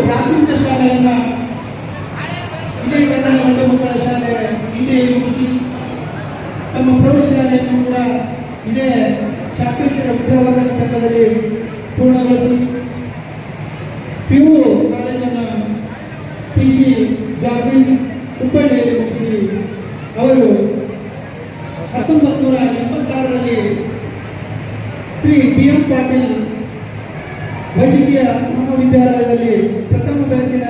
ಪ್ರಾಥಮಿಕ ಶಾಲೆಯನ್ನು ಇದೇ ಕನ್ನಡ ಗಂಡು ಮಕ್ಕಳ ಶಾಲೆ ಇಂಡಿಯಲ್ಲಿ ಮುಗಿಸಿ ತಮ್ಮ ಪ್ರೌಢಶಾಲೆಯನ್ನು ಕೂಡ ಇದೇ ಶಾಸ್ತ್ರೀಯ ವಿದ್ಯಾವರ್ಧಕ ಸಂಘದಲ್ಲಿ ಪೂರ್ಣಗೊಳಿಸಿ PU ಕಾಲೇಜನ್ನು PC ಜಾಗೃತಿ ಹುಬ್ಬಳ್ಳಿಯಲ್ಲಿ ಮುಗಿಸಿ ಅವರು 1986ರಲ್ಲಿ ಶ್ರೀ BM ಪಾಟೀಲ್ ವೈದ್ಯಕೀಯ ಮಹಾವಿದ್ಯಾಲಯದಲ್ಲಿ ಪ್ರಥಮ ಬ್ಯಾಚಿನ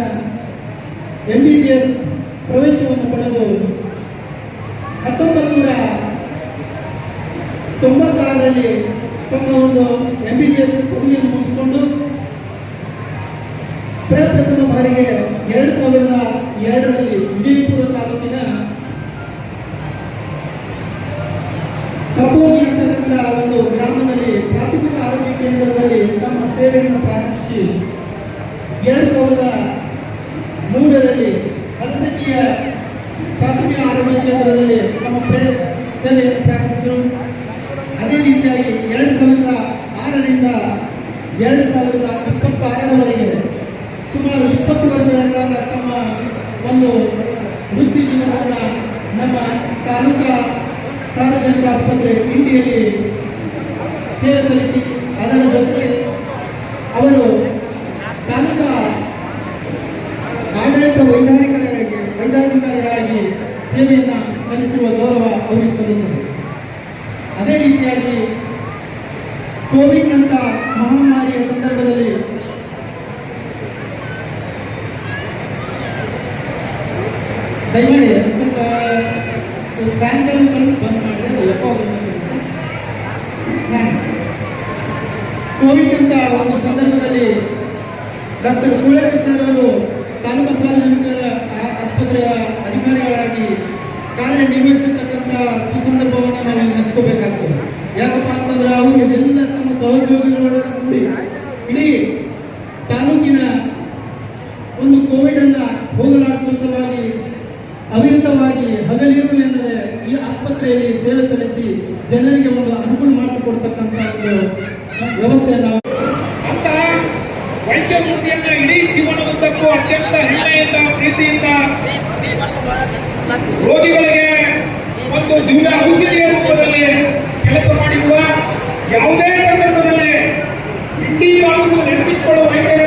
MBBS ಪ್ರವೇಶವನ್ನು ಪಡೆದು 1996ರಲ್ಲಿ ತಮ್ಮ ಒಂದು MBBS ಪದವಿಯನ್ನು ಮುಗಿಸಿಕೊಂಡು ಪ್ರಥಮ ಬಾರಿಗೆ 2002ರಲ್ಲಿ ವಿಜಯಪುರ ತಾಲೂಕಿನ ಕಪೋಲಿ ಅಂತಕ್ಕಂಥ ಒಂದು ಗ್ರಾಮದಲ್ಲಿ ಪ್ರಾಥಮಿಕ ಆರೋಗ್ಯ ಕೇಂದ್ರದಲ್ಲಿ ತಮ್ಮ ಸೇವೆಯನ್ನು ಪ್ರಾರಂಭಿಸಿ 2003ರಲ್ಲಿ ವೈದ್ಯಕೀಯ ಪ್ರಾಥಮಿಕ ಆರೋಗ್ಯ ಕೇಂದ್ರದಲ್ಲಿ ತಮ್ಮ ಸೇವೆಯನ್ನು ಪ್ರಾರಂಭಿಸಿದರು. ಅದೇ ರೀತಿಯಾಗಿ 2006ರಿಂದ 2026ರವರೆಗೆ ಸುಮಾರು 20 ವರ್ಷಗಳ ಕಾಲ ತಮ್ಮ ಒಂದು ವೃತ್ತಿ ಜೀವನವನ್ನು ನಮ್ಮ ತಾಲೂಕಾ ಸಾರ್ವಜನಿಕ ಆಸ್ಪತ್ರೆ ಇಂಡಿಯಲ್ಲಿ ಸೇವೆ ಸಲ್ಲಿಸಿ ಅದರ ಜೊತೆಗೆ ಅವರು ತಾಲೂಕಾ ಆಡಳಿತ ವೈದ್ಯಾಧಿಕಾರಿಗಳಾಗಿ ಸೇವೆಯನ್ನು ಸಲ್ಲಿಸುವ ಗೌರವ ಅವರಿಗೆ ಸಲ್ಲುತ್ತದೆ. ಅದೇ ರೀತಿಯಾಗಿ ಕೋವಿಡ್ ಅಂತ ಮಹಾಮಾರಿಯ ಸಂದರ್ಭದಲ್ಲಿ ದಯಮಾಡಿ ಸ್ವಲ್ಪ ಬ್ಯಾಂಕ್ಗಳನ್ನು ಸ್ವಲ್ಪ ಬಂದ್ ಮಾಡಿದ್ರೆ ಕೋವಿಡ್ ಅಂತ ಒಂದು ಸಂದರ್ಭದಲ್ಲಿ ಡಾಕ್ಟರ್ ಕುಲಕೃಷ್ಣರವರು ತಾಲೂಕು ಸಾರ್ವಜನಿಕ ಆಸ್ಪತ್ರೆಯ ಅಧಿಕಾರಿಗಳಾಗಿ ಕಾರ್ಯನಿರ್ವಹಿಸತಕ್ಕಂಥ ಸುಸಂದರ್ಭವನ್ನು ನಾವು ನೆನೆಸ್ಕೋಬೇಕಾಗ್ತದೆ. ಯಾಕಪ್ಪ ಅಂತಂದ್ರೆ ಅವರು ಎಲ್ಲ ತಮ್ಮ ಸಹೋದ್ಯೋಗಿಗಳ ಕೂಡಿ ಇಡೀ ತಾಲೂಕಿನ ಒಂದು ಕೋವಿಡ್ ಅನ್ನ ಹೋಗಲಾಡಿಸುವ ಸಲುವಾಗಿ ಅವಿರತವಾಗಿ ಹಗಲಿರುಳು ಎನ್ನದೆ ಈ ಆಸ್ಪತ್ರೆಯಲ್ಲಿ ಸೇವೆ ಸಲ್ಲಿಸಿ ಜನರಿಗೆ ಒಂದು ಅನುಕೂಲ ಮಾಡಿಕೊಡ್ತಕ್ಕಂಥ ಒಂದು ವ್ಯವಸ್ಥೆಯನ್ನು ಅಂತ ವೈದ್ಯ ವೃತ್ತಿಯನ್ನ ಇಡೀ ಜೀವನದುದ್ದಕ್ಕೂ ಅತ್ಯಂತ ಹೆಮ್ಮೆಯಿಂದ ಪ್ರೀತಿಯಿಂದ ರೋಗಿಗಳಿಗೆ ಒಂದು ದಿವ್ಯ ಔಷಧಿಯ ರೂಪದಲ್ಲಿ ಕೆಲಸ ಮಾಡಿರುವ ಯಾವುದೇ ಸಂದರ್ಭದಲ್ಲಿ ಇಂಡಿ ತಾಲೂಕು ನೆನಪಿಸಿಕೊಳ್ಳುವ ವೈದ್ಯರ